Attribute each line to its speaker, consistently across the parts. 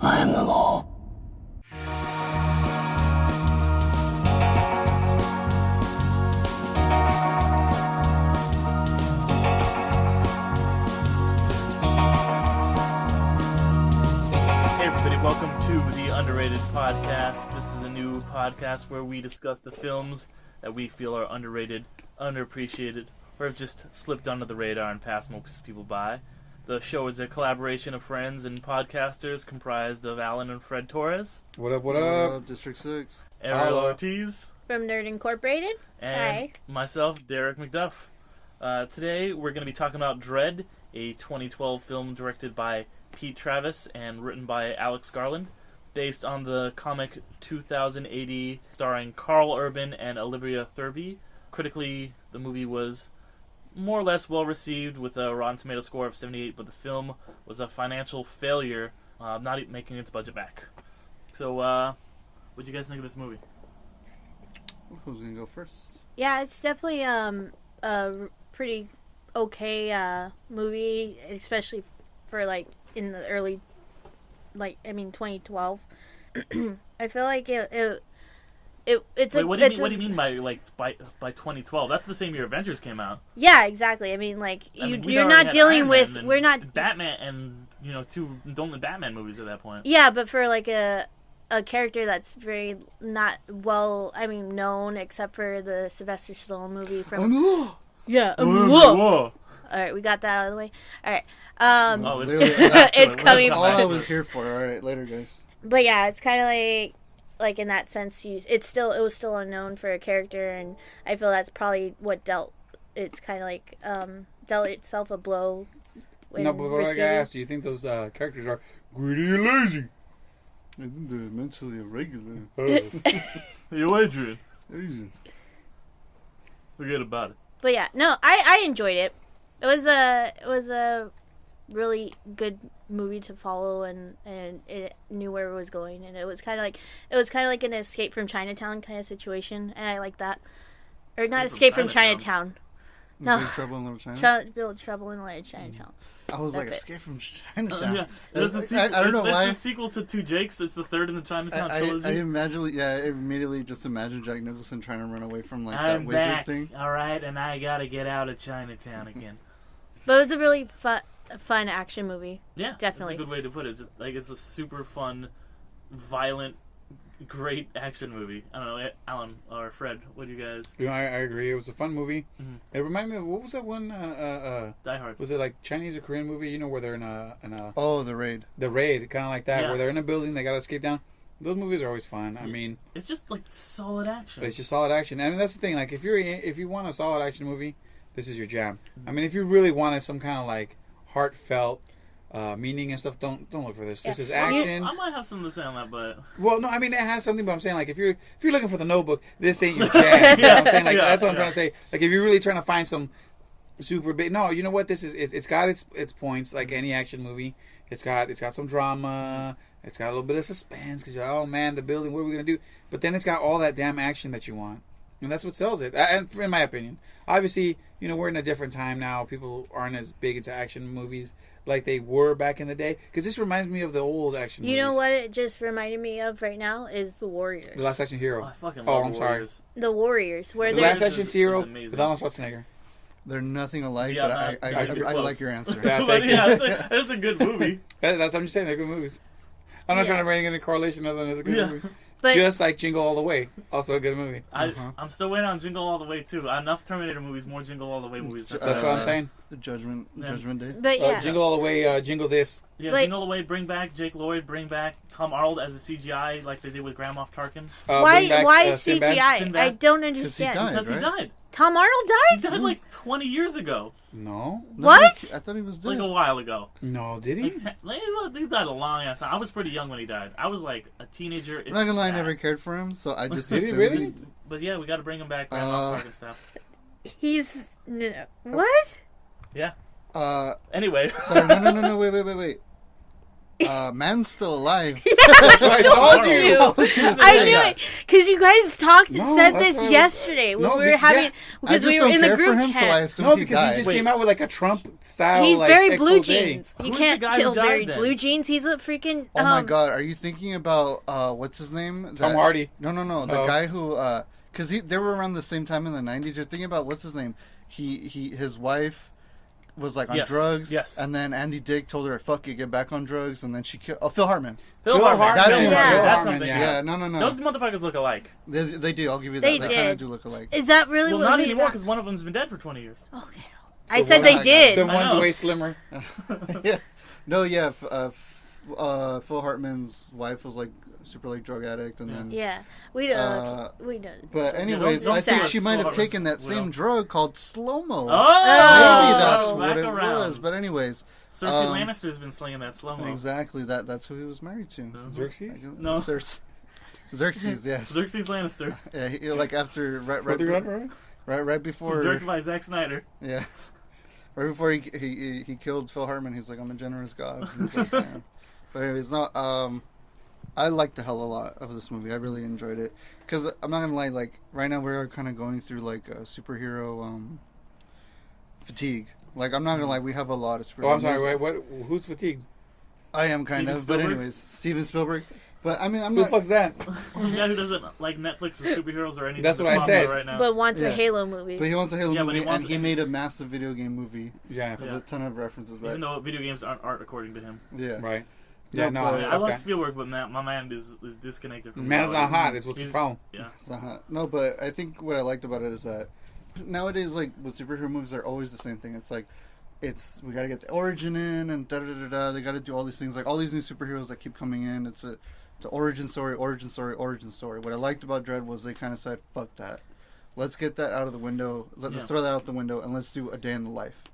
Speaker 1: I am the law.
Speaker 2: Hey everybody, welcome to the Underrated Podcast. This is a new podcast where we discuss the films that we feel are underrated, underappreciated, or have just slipped under the radar and passed most people by. The show is a collaboration of friends and podcasters comprised of Alan and Fred Torres.
Speaker 3: What up, what up?
Speaker 4: District 6.
Speaker 2: Ariel Ortiz.
Speaker 5: From Nerd Incorporated.
Speaker 2: And
Speaker 5: Hi.
Speaker 2: myself, Derek McDuff. Today we're going to be talking about Dredd, a 2012 film directed by Pete Travis and written by Alex Garlan, based on the comic 2080 starring Carl Urban and Olivia Thirlby. Critically, the movie was more or less well received with a Rotten Tomato score of 78, but the film was a financial failure, not even making its budget back. So, what do you guys think of this movie?
Speaker 4: Who's gonna go first?
Speaker 5: Yeah, it's definitely a pretty okay movie, especially for like in the early, 2012. I feel like it's
Speaker 2: Wait, what do you mean by 2012? That's the same year Avengers came out.
Speaker 5: Yeah, exactly. I mean, like
Speaker 2: we'd
Speaker 5: you're
Speaker 2: already
Speaker 5: not
Speaker 2: had
Speaker 5: dealing
Speaker 2: Iron
Speaker 5: with
Speaker 2: Man
Speaker 5: we're not
Speaker 2: Batman and two only Batman movies at that point.
Speaker 5: Yeah, but for like a character that's very not well, known except for the Sylvester Stallone movie from. Whoa. All right, we got that out of the way. All right. It's coming.
Speaker 4: All I was here for. All right, later, guys.
Speaker 5: But yeah, it's kind of like in that sense, it was still unknown for a character, and I feel that's probably what dealt itself a blow.
Speaker 3: No, but what I gotta ask, do you think those characters are greedy and lazy?
Speaker 4: I think they're mentally irregular.
Speaker 2: Yo, Adrian.
Speaker 4: Asian.
Speaker 2: Forget about it.
Speaker 5: But yeah, no, I enjoyed it. It was a really good movie to follow, and it knew where it was going, and it was kind of like an Escape from Chinatown kind of situation, and I like that. Or not Escape from Chinatown. No,
Speaker 4: Big Trouble in Little China.
Speaker 5: Trouble in Little Chinatown.
Speaker 4: I was
Speaker 5: That's
Speaker 4: like,
Speaker 5: it.
Speaker 4: Escape from Chinatown.
Speaker 2: Yeah.
Speaker 4: I don't know why.
Speaker 2: It's the sequel to Two Jakes. It's the third in the Chinatown trilogy.
Speaker 4: I immediately just imagine Jack Nicholson trying to run away from that
Speaker 2: I'm
Speaker 4: wizard
Speaker 2: back,
Speaker 4: thing.
Speaker 2: all right, and I gotta get out of Chinatown again.
Speaker 5: But it was a really fun action movie.
Speaker 2: Yeah,
Speaker 5: definitely.
Speaker 2: That's a good way to put it. Just it's a super fun, violent, great action movie. I don't know, Alan or Fred, what do you guys?
Speaker 3: I agree. It was a fun movie.
Speaker 2: Mm-hmm.
Speaker 3: It reminded me of, what was that one?
Speaker 2: Die Hard.
Speaker 3: Was it like Chinese or Korean movie? Where they're in a
Speaker 4: Oh, The Raid.
Speaker 3: The Raid, kind of like that,
Speaker 2: Yeah.
Speaker 3: where they're in a building, they gotta escape down. Those movies are always fun.
Speaker 2: It's just solid action.
Speaker 3: It's just solid action. That's the thing. Like if you want a solid action movie, this is your jam. If you really wanted some kind of heartfelt meaning and stuff, don't look for this. This is action.
Speaker 2: I might have something to say on that, but
Speaker 3: Well, no, it has something, but I'm saying if you're looking for the Notebook, this ain't your jam. You know what I'm saying? That's what I'm trying to say. If you're really trying to find some super big, no, you know what? This is it's got its points like any action movie. It's got some drama. It's got a little bit of suspense because oh man, the building. What are we gonna do? But then it's got all that damn action that you want, and that's what sells it. And in my opinion, obviously, we're in a different time now. People aren't as big into action movies like they were back in the day. Because this reminds me of the old action movies.
Speaker 5: You know what it just reminded me of right now is The Warriors.
Speaker 3: The Last Action Hero.
Speaker 2: I fucking love
Speaker 3: I'm
Speaker 2: Warriors.
Speaker 3: sorry.
Speaker 5: The Warriors, where
Speaker 3: The
Speaker 5: they're
Speaker 3: Last Action Hero
Speaker 2: is amazing.
Speaker 3: with Arnold Schwarzenegger.
Speaker 4: They're nothing alike,
Speaker 2: Yeah,
Speaker 4: but
Speaker 2: you're
Speaker 4: I
Speaker 2: close.
Speaker 4: like your answer.
Speaker 3: Yeah,
Speaker 2: But
Speaker 3: thank you.
Speaker 2: yeah, it's a good movie.
Speaker 3: That's I'm just saying they're good movies. I'm not trying to bring any correlation other than it's a good
Speaker 2: Yeah.
Speaker 3: movie.
Speaker 5: But
Speaker 3: Just like Jingle All the Way, also a good movie.
Speaker 2: I'm still waiting on Jingle All the Way too. Enough Terminator movies, more Jingle All the Way movies.
Speaker 3: That's what I'm saying.
Speaker 4: The Judgment Day.
Speaker 5: but yeah,
Speaker 3: Jingle All the Way, Jingle this.
Speaker 2: Yeah,
Speaker 5: Like-
Speaker 2: Jingle All the Way. Bring back Jake Lloyd. Bring back Tom Arnold as a CGI, like they did with Grand Moff Tarkin.
Speaker 3: Bring back,
Speaker 5: why
Speaker 3: Sinbad.
Speaker 5: CGI?
Speaker 2: Sinbad.
Speaker 5: I don't
Speaker 4: he
Speaker 5: understand.
Speaker 4: died.
Speaker 2: Because he
Speaker 4: Right?
Speaker 2: died.
Speaker 5: Tom Arnold
Speaker 2: He
Speaker 5: died?
Speaker 2: died like 20 years ago.
Speaker 3: No.
Speaker 5: What?
Speaker 4: I thought he was dead.
Speaker 2: Like a while ago.
Speaker 3: No, did he?
Speaker 2: He died a long ass time. I was pretty young when he died. I was like a teenager.
Speaker 4: I'm not gonna lie, I never cared for him, so I just
Speaker 3: Did he
Speaker 4: assumed
Speaker 3: really?
Speaker 4: he's-
Speaker 2: But yeah, we got to bring him back. Grand Moff Tarkin stuff.
Speaker 5: He's what?
Speaker 2: Yeah.
Speaker 4: Uh,
Speaker 2: Anyway.
Speaker 4: sorry, no, wait. man's still alive.
Speaker 3: That's what I told you.
Speaker 5: I knew it because you guys
Speaker 3: No,
Speaker 5: said
Speaker 3: that's
Speaker 5: this
Speaker 3: what I was-
Speaker 5: yesterday when
Speaker 3: No,
Speaker 5: we were
Speaker 3: yeah.
Speaker 5: having because we were in the group
Speaker 4: him,
Speaker 5: chat.
Speaker 4: so I assume
Speaker 3: No,
Speaker 4: he
Speaker 3: because
Speaker 4: died.
Speaker 3: he just
Speaker 2: Wait.
Speaker 3: came out with like a Trump style.
Speaker 5: He's
Speaker 3: like,
Speaker 5: buried blue
Speaker 3: expose.
Speaker 5: jeans. You
Speaker 2: Who's
Speaker 5: can't
Speaker 2: the guy who
Speaker 5: kill
Speaker 2: died
Speaker 5: buried
Speaker 2: then?
Speaker 5: blue jeans. He's a freaking.
Speaker 4: Oh my god, are you thinking about what's his name?
Speaker 3: Tom Hardy.
Speaker 4: No, the
Speaker 3: Oh.
Speaker 4: guy who because they were around the same time in the 90s. You're thinking about what's his name? His wife was like on
Speaker 2: Yes,
Speaker 4: drugs.
Speaker 2: yes.
Speaker 4: And then Andy Dick told her, "Fuck you, get back on drugs." And then she killed. Oh, Phil Hartman.
Speaker 2: Phil
Speaker 3: Hartman.
Speaker 2: Hartman.
Speaker 4: That's
Speaker 2: Phil
Speaker 4: him.
Speaker 2: Hartman.
Speaker 4: Phil
Speaker 2: That's
Speaker 3: Hartman,
Speaker 2: something.
Speaker 3: yeah.
Speaker 4: Yeah, no.
Speaker 2: Those motherfuckers look alike.
Speaker 4: They do. I'll give you that.
Speaker 5: They
Speaker 4: They kind of
Speaker 5: did.
Speaker 4: do look alike.
Speaker 5: Is that really
Speaker 2: Well,
Speaker 5: what
Speaker 2: not
Speaker 5: we
Speaker 2: anymore
Speaker 5: thought?
Speaker 2: because one of them's been dead for 20 years.
Speaker 5: Okay. I said they
Speaker 4: one-
Speaker 5: did.
Speaker 3: So one's
Speaker 2: know.
Speaker 3: way slimmer.
Speaker 4: Yeah. No, yeah. Phil Hartman's wife was like super like drug addict, and then.
Speaker 5: Yeah, we don't.
Speaker 4: Uh,
Speaker 5: we don't.
Speaker 4: But
Speaker 2: Yeah,
Speaker 4: anyways,
Speaker 2: don't
Speaker 4: I think
Speaker 5: sad.
Speaker 4: she might have
Speaker 2: Phil
Speaker 4: taken that
Speaker 2: Hartman's
Speaker 4: same
Speaker 2: widow.
Speaker 4: drug called slow-mo.
Speaker 2: Oh,
Speaker 4: Maybe that's
Speaker 2: back
Speaker 4: what it
Speaker 2: around.
Speaker 4: was. But anyways,
Speaker 2: Cersei
Speaker 4: um,
Speaker 2: Lannister's been slinging that slow mo.
Speaker 4: exactly that's who he was married to.
Speaker 3: Xerxes?
Speaker 2: No.
Speaker 4: Xerxes, yes.
Speaker 2: Xerxes Lannister.
Speaker 4: Yeah, he, like after
Speaker 3: Right.
Speaker 4: right before.
Speaker 2: Zerked by Zack Snyder.
Speaker 4: Yeah. Right before he killed Phil Hartman, he's like, I'm a generous god. He's like, "Yeah." But anyways, no, I liked the hell a lot of this movie. I really enjoyed it. Because I'm not going to lie, like, right now we're kind of going through, like, a superhero fatigue. Like, I'm not going to lie, we have a lot of superhero
Speaker 3: Oh, I'm sorry.
Speaker 4: movies.
Speaker 3: Wait, what? Who's fatigued?
Speaker 4: I am kind
Speaker 2: Steven
Speaker 4: of, but
Speaker 2: Spielberg?
Speaker 4: anyways, Steven Spielberg. But, I mean, I'm
Speaker 3: Who the
Speaker 4: not...
Speaker 3: fuck's that?
Speaker 2: Some guy who doesn't like Netflix or superheroes or anything.
Speaker 3: That's what
Speaker 2: that's
Speaker 3: I
Speaker 2: popular
Speaker 3: said.
Speaker 2: Right now.
Speaker 5: But wants a
Speaker 4: Yeah.
Speaker 5: Halo movie.
Speaker 4: But he wants a Halo
Speaker 2: Yeah, but he
Speaker 4: movie,
Speaker 2: wants-
Speaker 4: and he made a massive video game movie
Speaker 3: Yeah.
Speaker 4: with
Speaker 2: Yeah.
Speaker 4: a ton of references. But
Speaker 2: Even though video games aren't art according to him.
Speaker 4: yeah.
Speaker 3: Right.
Speaker 4: Yeah,
Speaker 3: Yeah, no.
Speaker 4: but-
Speaker 2: I love
Speaker 3: okay.
Speaker 2: Spielberg, but my man is disconnected from
Speaker 3: Man's not
Speaker 2: reality.
Speaker 3: hot. Is what's the
Speaker 2: He's-
Speaker 3: problem?
Speaker 2: Yeah.
Speaker 4: It's not hot. No, but I think what I liked about it is that nowadays, like, with superhero movies, are always the same thing. It's like, we gotta get the origin in, and da-da-da-da. They gotta do all these things. Like, all these new superheroes that keep coming in, it's an origin story. What I liked about Dredd was they kind of said, fuck that. Let's get that out of the window. Let's
Speaker 2: Yeah.
Speaker 4: throw that out the window, and let's do a day in the life.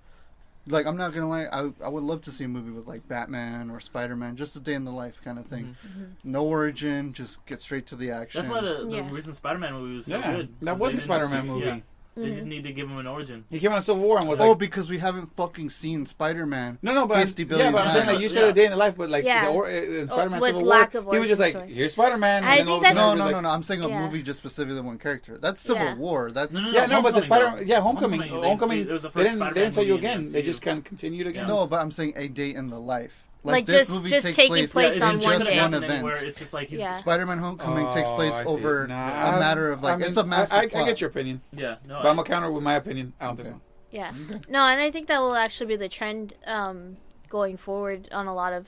Speaker 4: Like, I'm not gonna lie, I would love to see a movie with, like, Batman or Spider-Man, just a day in the life kind of thing. No origin, just get straight to the action.
Speaker 2: That's why the
Speaker 5: Yeah.
Speaker 2: recent Spider-Man movie was so
Speaker 3: Yeah,
Speaker 2: good.
Speaker 3: that
Speaker 2: 'Cause
Speaker 3: was
Speaker 2: they
Speaker 3: a Spider-Man
Speaker 2: didn't-
Speaker 3: movie.
Speaker 2: Yeah. They didn't need to give him an origin.
Speaker 3: He came out of Civil War and was
Speaker 4: Oh,
Speaker 3: like,
Speaker 4: because we haven't fucking seen Spider-Man.
Speaker 3: no, but
Speaker 4: 50 billion
Speaker 3: yeah, but I'm saying like you said
Speaker 2: Yeah.
Speaker 3: a day in the life, but like
Speaker 5: Yeah.
Speaker 3: in Spider-Man
Speaker 5: With
Speaker 3: Civil
Speaker 5: lack
Speaker 3: War,
Speaker 5: of
Speaker 3: he was just
Speaker 5: origin
Speaker 3: like,
Speaker 5: story.
Speaker 3: here's Spider-Man.
Speaker 5: I
Speaker 3: and then
Speaker 5: think
Speaker 3: all of a
Speaker 5: that's-
Speaker 3: sudden
Speaker 4: No,
Speaker 3: it was
Speaker 4: no,
Speaker 3: like-
Speaker 4: no. I'm saying a
Speaker 5: Yeah.
Speaker 4: movie just specifically one character. That's Civil
Speaker 5: Yeah.
Speaker 4: War. That
Speaker 2: No,
Speaker 3: Yeah, no, but the
Speaker 2: Homecoming, though.
Speaker 3: Homecoming,
Speaker 2: Homecoming, it was the
Speaker 3: they
Speaker 2: first
Speaker 3: didn't
Speaker 2: Spider-Man
Speaker 3: tell you
Speaker 2: movie in
Speaker 3: again.
Speaker 2: the
Speaker 3: They
Speaker 2: MCU.
Speaker 3: just kind of continued again.
Speaker 4: no, but I'm saying a day in the life.
Speaker 5: Like,
Speaker 4: this
Speaker 5: just-
Speaker 4: movie
Speaker 5: just
Speaker 4: takes
Speaker 5: taking place
Speaker 2: Yeah,
Speaker 5: on
Speaker 2: it
Speaker 5: one
Speaker 2: could've
Speaker 5: day.
Speaker 2: happened
Speaker 4: event.
Speaker 2: anywhere. It's just like he's
Speaker 5: Yeah.
Speaker 4: Spider-Man Homecoming takes place
Speaker 3: I see.
Speaker 4: over
Speaker 3: Nah,
Speaker 4: a matter of like
Speaker 3: I mean,
Speaker 4: it's a massive
Speaker 3: I
Speaker 4: plot.
Speaker 3: get your opinion,
Speaker 2: yeah. No,
Speaker 3: but I'm gonna counter with my opinion. I don't think so.
Speaker 5: Yeah. No, and I think that will actually be the trend going forward on a lot of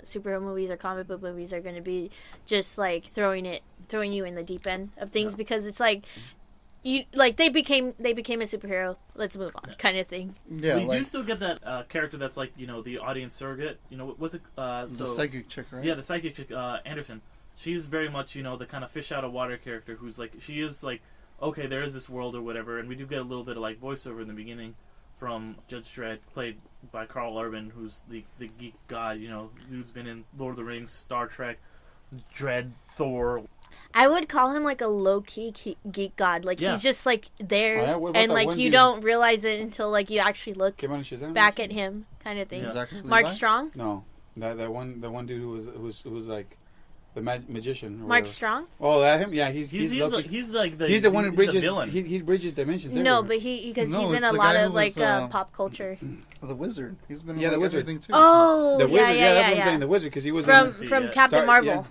Speaker 5: superhero movies or comic book movies are going to be just like throwing you in the deep end of things because it's like they became a superhero. Let's move on, kind of thing.
Speaker 4: Yeah,
Speaker 2: we do
Speaker 4: like
Speaker 2: still get that character that's like the audience surrogate. What's it?
Speaker 4: the psychic chick, right?
Speaker 2: Yeah, the psychic chick, Anderson. She's very much the kind of fish out of water character who's like she is like okay, there is this world or whatever, and we do get a little bit of like voiceover in the beginning from Judge Dredd, played by Carl Urban, who's the geek god. Dude's been in Lord of the Rings, Star Trek, Dredd, Thor.
Speaker 5: I would call him like a low-key geek god. Like
Speaker 2: Yeah.
Speaker 5: he's just like there,
Speaker 3: Oh, yeah? What about
Speaker 5: and
Speaker 3: that
Speaker 5: like
Speaker 3: one
Speaker 5: you
Speaker 3: dude?
Speaker 5: don't realize it until like you actually look
Speaker 3: Came on Shazam.
Speaker 5: back at him, kind of thing.
Speaker 2: Yeah.
Speaker 4: Exactly.
Speaker 5: Mark
Speaker 4: Levi?
Speaker 5: Strong.
Speaker 3: No, that one dude who was like the magician. or
Speaker 5: Mark
Speaker 3: whatever.
Speaker 5: Strong.
Speaker 3: Oh, that him? Yeah, he's
Speaker 2: He's
Speaker 3: Loki.
Speaker 2: like the
Speaker 3: He's the one who
Speaker 2: he's
Speaker 3: bridges.
Speaker 2: villain.
Speaker 3: He bridges dimensions.
Speaker 5: No,
Speaker 3: everywhere.
Speaker 5: but because
Speaker 4: No,
Speaker 5: he's in
Speaker 4: it's
Speaker 5: a
Speaker 4: the
Speaker 5: lot
Speaker 4: guy
Speaker 5: of
Speaker 4: who
Speaker 5: like
Speaker 4: was,
Speaker 5: pop culture.
Speaker 4: The Wizard. He's been in
Speaker 3: Yeah, the
Speaker 4: like,
Speaker 3: Wizard.
Speaker 4: everything too.
Speaker 5: Oh,
Speaker 3: the wizard.
Speaker 5: yeah,
Speaker 3: That's what I'm saying. The wizard, because he was
Speaker 5: From
Speaker 3: in,
Speaker 2: See,
Speaker 5: from
Speaker 2: yeah.
Speaker 5: Captain
Speaker 3: Star-
Speaker 5: Marvel.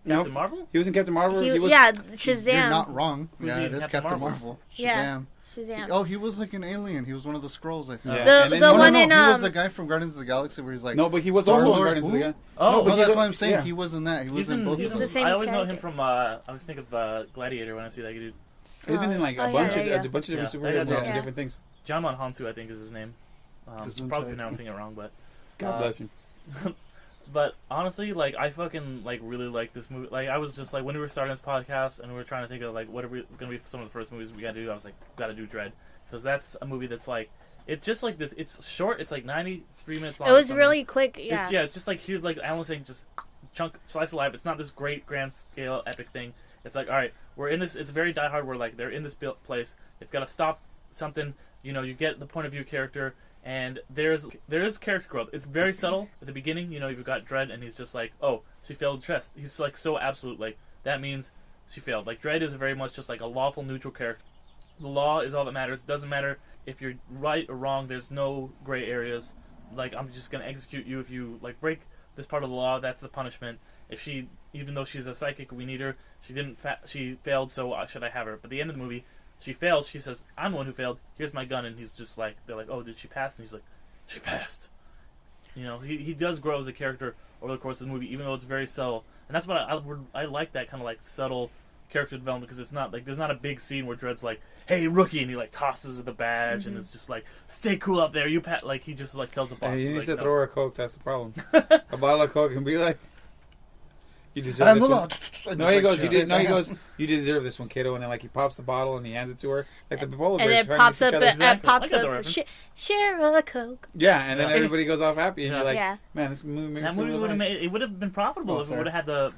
Speaker 3: yeah.
Speaker 2: Captain Marvel.
Speaker 3: He was in Captain Marvel.
Speaker 5: He,
Speaker 3: He was,
Speaker 5: yeah,
Speaker 4: You're
Speaker 5: Shazam.
Speaker 4: not wrong.
Speaker 2: Who's
Speaker 4: Yeah,
Speaker 2: he
Speaker 4: it
Speaker 2: in
Speaker 4: is
Speaker 2: Captain
Speaker 4: Captain
Speaker 2: Marvel?
Speaker 4: Marvel.
Speaker 5: Yeah.
Speaker 4: Shazam.
Speaker 5: Shazam.
Speaker 4: Oh, he was like an alien. He was one of the Skrulls, I think.
Speaker 3: Yeah.
Speaker 5: The-
Speaker 3: And then-
Speaker 5: the
Speaker 3: no,
Speaker 5: one
Speaker 3: no,
Speaker 5: in,
Speaker 4: he was
Speaker 5: um,
Speaker 4: the guy from Guardians of the Galaxy where he's like.
Speaker 3: No, but he was also in
Speaker 4: Star-Lord.
Speaker 3: Guardians of the
Speaker 4: Who?
Speaker 3: Galaxy.
Speaker 2: Oh,
Speaker 3: No, but
Speaker 4: No,
Speaker 3: he's
Speaker 4: that's
Speaker 3: a-
Speaker 4: why I'm saying
Speaker 3: yeah.
Speaker 4: he was in that. He was
Speaker 2: He's
Speaker 4: in
Speaker 2: in.
Speaker 4: both
Speaker 2: He's
Speaker 4: of
Speaker 2: in
Speaker 4: them.
Speaker 5: the same
Speaker 2: I always know
Speaker 5: character.
Speaker 2: him from. I always think of Gladiator when I see that dude.
Speaker 3: He's been in like a
Speaker 5: Oh,
Speaker 3: bunch
Speaker 5: yeah,
Speaker 3: of
Speaker 5: yeah.
Speaker 3: a bunch of different
Speaker 2: Yeah.
Speaker 3: superhero
Speaker 2: Yeah.
Speaker 3: movies and
Speaker 5: Yeah.
Speaker 3: different things.
Speaker 2: John Hansu, I think, is his name.
Speaker 4: Gesundheit.
Speaker 2: Probably pronouncing it wrong, but
Speaker 3: God bless him.
Speaker 2: but honestly, like I fucking like really like this movie. Like I was just like when we were starting this podcast and we were trying to think of like what are we gonna be some of the first movies we gotta do. I was like, gotta do Dredd because that's a movie that's like it's just like this. It's short. It's like 93 minutes long.
Speaker 5: It
Speaker 2: or
Speaker 5: was
Speaker 2: something.
Speaker 5: really quick. Yeah.
Speaker 2: It's just like here's like Alan was saying, just chunk slice of life. It's not this great grand scale epic thing. It's like all right, we're in this. It's very Die Hard. We're like they're in this place. They've got to stop something. You get the point of view character. And there is character growth. It's very subtle at the beginning. You know, you've got Dredd, and he's just like, oh, she failed the test. He's like so absolute, like that means she failed. Like Dredd is very much just like a lawful, neutral character. The law is all that matters. It doesn't matter if you're right or wrong. There's no gray areas. Like, I'm just gonna execute you if you like break this part of the law. That's the punishment. If she, even though she's a psychic, we need her. She failed, so should I have her? But at the end of the movie, she fails. She says, "I'm the one who failed. Here's my gun." And he's just like, they're like, "Oh, did she pass?" And he's like, "She passed." You know, he does grow as a character over the course of the movie, even though it's very subtle. And that's what I like, that kind of like subtle character development, because it's not like there's not a big scene where Dredd's like, "Hey, rookie," and he like tosses her the badge, and it's just like, "Stay cool up there, you pat." Like he just like tells the boss.
Speaker 3: And he needs
Speaker 2: like,
Speaker 3: to throw her a Coke. That's the problem. A bottle of Coke and be like, "You deserve this one." No, he goes. He goes. "You deserve this one, kiddo." And then like he pops the bottle and he hands it to her, like the polar bears.
Speaker 5: And it pops up.
Speaker 2: Exactly.
Speaker 5: Pops
Speaker 2: I got the
Speaker 5: up.
Speaker 2: reference.
Speaker 5: Share a Coke.
Speaker 3: Yeah, and then
Speaker 2: Yeah.
Speaker 3: everybody goes off happy, and
Speaker 2: Yeah.
Speaker 3: you're like,
Speaker 5: Yeah.
Speaker 3: "Man, this movie made
Speaker 2: That
Speaker 3: me
Speaker 2: movie
Speaker 3: feel
Speaker 2: would have
Speaker 3: nice."
Speaker 2: made it would have been profitable if it would have had the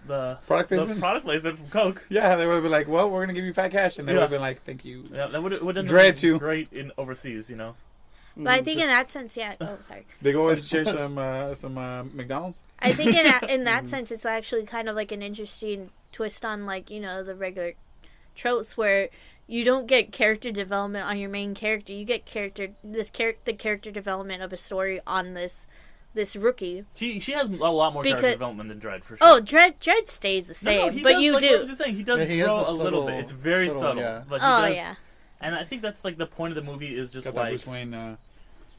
Speaker 3: Product
Speaker 2: the
Speaker 3: placement?
Speaker 2: product placement from Coke.
Speaker 3: Yeah, they would have been like, "Well, we're gonna give you fat cash," and they
Speaker 2: Yeah.
Speaker 3: would have been like, "Thank you."
Speaker 2: Yeah, that would have
Speaker 3: Dredd too.
Speaker 2: great in overseas, you know.
Speaker 5: But I think in that sense, yeah. Oh, sorry.
Speaker 3: They go and share some McDonald's.
Speaker 5: I think in that sense, it's actually kind of like an interesting twist on, like, you know, the regular tropes where you don't get character development on your main character. You get the character development of a story on this rookie.
Speaker 2: She has a lot more character development than Dredd, for sure.
Speaker 5: Oh, Dredd stays the
Speaker 2: No,
Speaker 5: same,
Speaker 2: he
Speaker 5: but
Speaker 2: does,
Speaker 5: you
Speaker 2: like,
Speaker 5: do.
Speaker 2: I'm just saying, he does
Speaker 4: he has
Speaker 2: grow
Speaker 4: a
Speaker 2: a little
Speaker 4: subtle-
Speaker 2: bit. It's very subtle.
Speaker 4: yeah.
Speaker 2: But he
Speaker 5: Oh
Speaker 2: does,
Speaker 5: yeah.
Speaker 2: and I think that's like the point of the movie is just
Speaker 3: Got that
Speaker 2: like
Speaker 3: Bruce Wayne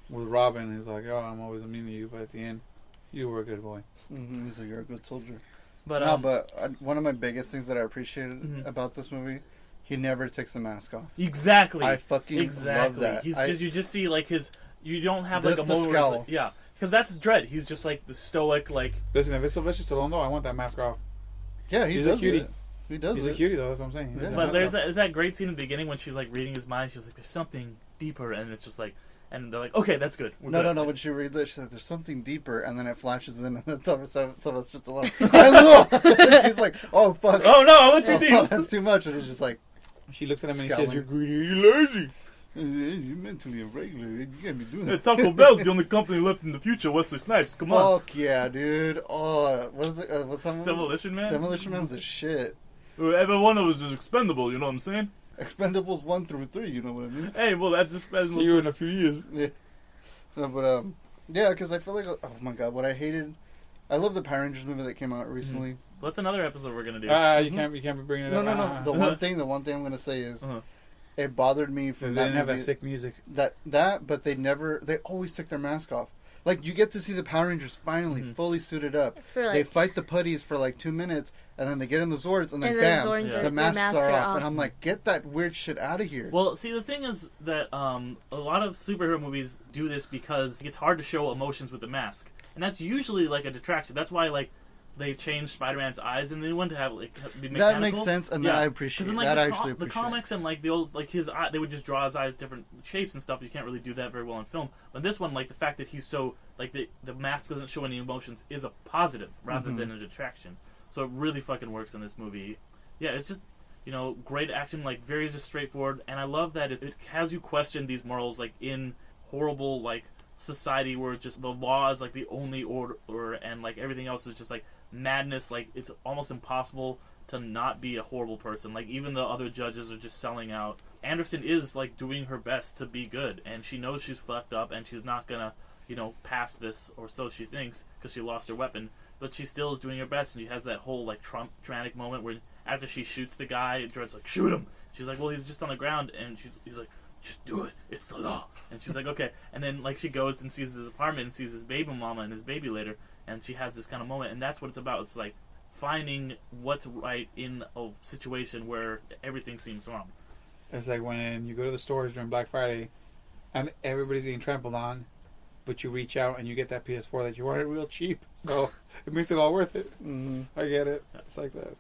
Speaker 3: with Robin. He's like, "Oh, I'm always mean to you," but at the end, you were a good boy.
Speaker 4: He's like, "You're a good soldier."
Speaker 2: but
Speaker 4: One of my biggest things that I appreciated about this movie, he never takes the mask off.
Speaker 2: exactly.
Speaker 4: I fucking love that.
Speaker 2: You just see like you don't have
Speaker 4: Just
Speaker 2: like a
Speaker 4: the
Speaker 2: moment where it's
Speaker 4: scowl.
Speaker 2: like, yeah, because that's Dredd. He's just like the stoic, like
Speaker 3: Listen, if it's Sylvester Stallone, though, I want that mask off.
Speaker 4: Yeah,
Speaker 3: He's a cutie.
Speaker 4: it. He does
Speaker 3: He's
Speaker 4: it.
Speaker 3: a cutie, though. That's what I'm saying.
Speaker 4: Yeah.
Speaker 2: But there's that great scene in the beginning when she's like reading his mind. She's like, "There's something deeper," and it's just like, and they're like, "Okay, that's good." We're good.
Speaker 4: No. When she reads it, she's like, "There's something deeper," and then it flashes in, and it's Sylvester Stallone. She's like, "Oh fuck!
Speaker 2: Oh no, I went too deep."
Speaker 4: That's too much." And it's just like,
Speaker 3: She looks at him and he
Speaker 4: Scowling.
Speaker 3: says, "You're greedy. You're lazy."
Speaker 4: "You're mentally irregular. You can't be doing
Speaker 2: Yeah,
Speaker 4: that."
Speaker 2: Taco Bell's the only company left in the future. Wesley Snipes, come on.
Speaker 4: Fuck yeah, dude! Oh, what is it? What's that movie?
Speaker 2: Demolition Man.
Speaker 4: Demolition Man's the shit.
Speaker 2: Every one of us is expendable. You know what I'm saying?
Speaker 4: Expendables 1 through 3. You know what I mean?
Speaker 2: Hey, well that's just
Speaker 3: See you in a few years.
Speaker 4: Yeah. No, but yeah, because I feel like, oh my god, what I hated. I love the Power Rangers movie that came out recently.
Speaker 2: That's another episode we're gonna do.
Speaker 3: You can't be bringing it
Speaker 4: No,
Speaker 3: up.
Speaker 4: no, no. The one thing I'm gonna say is, it bothered me
Speaker 3: They
Speaker 4: from
Speaker 3: didn't
Speaker 4: that
Speaker 3: have
Speaker 4: movie,
Speaker 3: that sick music.
Speaker 4: but they always took their mask off. Like, you get to see the Power Rangers finally fully suited up. They fight the putties for like 2 minutes, and then they get in the Zords, and then bam, the masks are off. And I'm like, get that weird shit out of here.
Speaker 2: Well, see, the thing is that a lot of superhero movies do this because it's hard to show emotions with the mask, and that's usually like a detraction. That's why like they changed Spider-Man's eyes and they wanted to have like be mechanical.
Speaker 4: That makes sense, and that I appreciate.
Speaker 2: Like,
Speaker 4: that I
Speaker 2: the
Speaker 4: actually appreciate.
Speaker 2: The comics and like the old like his eye, they would just draw his eyes different shapes and stuff. You can't really do that very well in film. But this one, like the fact that he's so like the mask doesn't show any emotions is a positive rather than a detraction. So it really fucking works in this movie. Yeah, it's just, you know, great action, like very just straightforward, and I love that it has you question these morals like in horrible like society where just the law is like the only order and like everything else is just like madness. Like it's almost impossible to not be a horrible person. Like even the other judges are just selling out. Anderson is like doing her best to be good, and she knows she's fucked up and she's not gonna, you know, pass this, or so she thinks, because she lost her weapon. But she still is doing her best, and she has that whole like traumatic moment where after she shoots the guy, Dredd's like, "Shoot him." She's like, "Well, he's just on the ground," and he's like, "Just do it. It's the law." And she's like, "Okay." And then like she goes and sees his apartment and sees his baby mama and his baby later, and she has this kind of moment, and that's what it's about. It's like finding what's right in a situation where everything seems wrong.
Speaker 3: It's like when you go to the stores during Black Friday, and everybody's getting trampled on, but you reach out and you get that PS4 that you wanted real cheap. So it makes it all worth it. I get it. It's like that.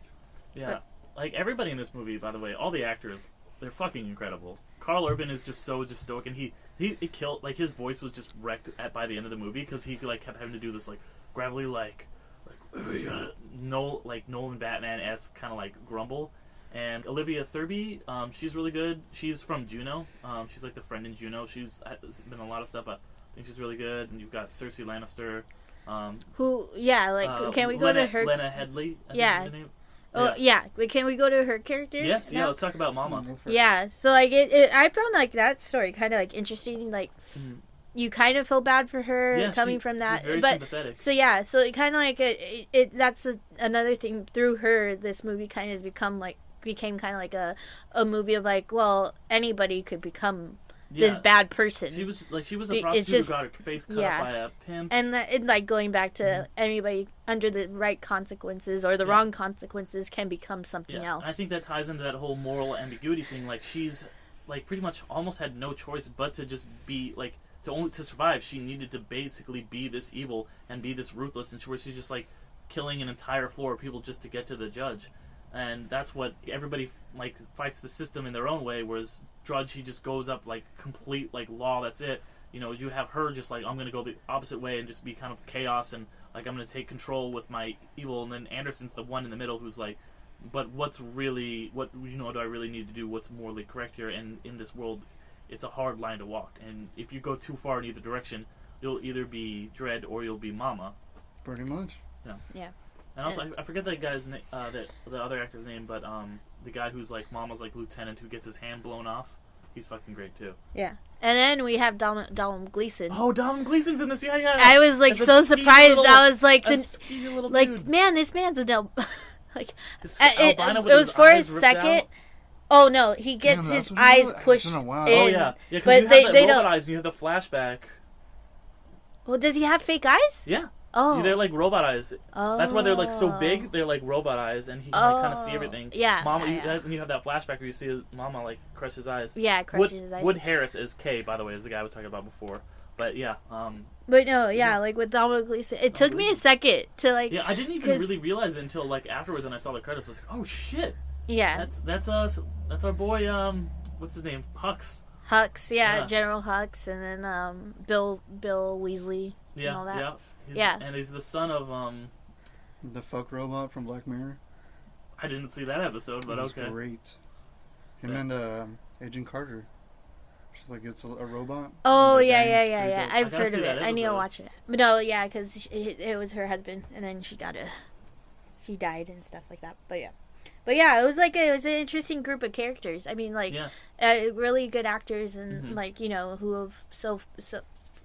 Speaker 2: Yeah. Like everybody in this movie, by the way, all the actors, they're fucking incredible. Carl Urban is just so stoic, and he killed, like his voice was just wrecked by the end of the movie because he like kept having to do this like gravelly like Nolan Batman-esque kind of like grumble. And Olivia Thirby, she's really good. She's from Juno. She's like the friend in Juno. She's been in a lot of stuff. think she's really good. And you've got Cersei Lannister.
Speaker 5: Who? Yeah, like can we go to her?
Speaker 2: Lena Headey. I think
Speaker 5: Yeah.
Speaker 2: is her name.
Speaker 5: Oh yeah, but can we go to her character?
Speaker 2: Yes, yeah.
Speaker 5: now?
Speaker 2: Let's talk about Mama.
Speaker 5: Yeah, so like I found like that story kind of like interesting. Like you kind of feel bad for her coming from that,
Speaker 2: she's very
Speaker 5: but
Speaker 2: sympathetic.
Speaker 5: so yeah, so it kind of like that's another thing through her. This movie kind of became kind of like a movie of like, well, anybody could become this bad person.
Speaker 2: She was a prostitute who got her face cut by a pimp.
Speaker 5: And like going back to anybody under the right consequences or the wrong consequences can become something else.
Speaker 2: I think that ties into that whole moral ambiguity thing. Like she's like pretty much almost had no choice but to just be like to survive. She needed to basically be this evil and be this ruthless, and she's just like killing an entire floor of people just to get to the judge. And that's what everybody like fights the system in their own way. Whereas Dredd, she just goes up like complete like law. That's it. You know, you have her just like I'm gonna go the opposite way and just be kind of chaos and like I'm gonna take control with my evil. And then Anderson's the one in the middle who's like, but what do I really need to do? What's morally correct here? And in this world, it's a hard line to walk. And if you go too far in either direction, you'll either be Dredd or you'll be Mama.
Speaker 4: Pretty much.
Speaker 5: Yeah.
Speaker 2: And also, I forget that guy's name, the other actor's name, but the guy who's like Mama's like lieutenant who gets his hand blown off, he's fucking great too.
Speaker 5: Yeah, and then we have Donald Gleason.
Speaker 2: Oh, Donald Gleason's in this, yeah.
Speaker 5: I was like so surprised. I was like,
Speaker 2: dude.
Speaker 5: Man, this man's a like. It
Speaker 2: eyes
Speaker 5: was for a second.
Speaker 2: out.
Speaker 5: Oh no, he gets his eyes pushed in.
Speaker 2: Oh yeah,
Speaker 5: but they don't.
Speaker 2: Eyes, you have the flashback.
Speaker 5: Well, does he have fake eyes?
Speaker 2: Yeah.
Speaker 5: Oh.
Speaker 2: They're like robot eyes.
Speaker 5: Oh.
Speaker 2: That's why they're like so big. They're like robot eyes, and he can like, kind of see everything.
Speaker 5: Yeah.
Speaker 2: Mama, you have that flashback where you see his Mama like crush his eyes.
Speaker 5: Yeah, crushing his eyes.
Speaker 2: Wood Harris is K, by the way, is the guy I was talking about before. But yeah.
Speaker 5: But no, like with Donald Gleason, it took me a second to like.
Speaker 2: Yeah, I didn't even really realize it until like afterwards, and I saw the credits. I was like, oh shit.
Speaker 5: Yeah.
Speaker 2: That's us. That's our boy. What's his name? Hux.
Speaker 5: Hux, yeah, General Hux, and then Bill Weasley.
Speaker 2: Yeah.
Speaker 5: And all that.
Speaker 2: Yeah. And he's the son of
Speaker 4: the fuck robot from Black Mirror.
Speaker 2: I didn't see that episode, but okay.
Speaker 4: Great. Him and Agent Carter. She's like it's a robot.
Speaker 5: Oh yeah. I've heard of it. I need to watch it. But no, because it was her husband, and then she died and stuff like that. But yeah, it was an interesting group of characters. I mean, like really good actors, and like who have so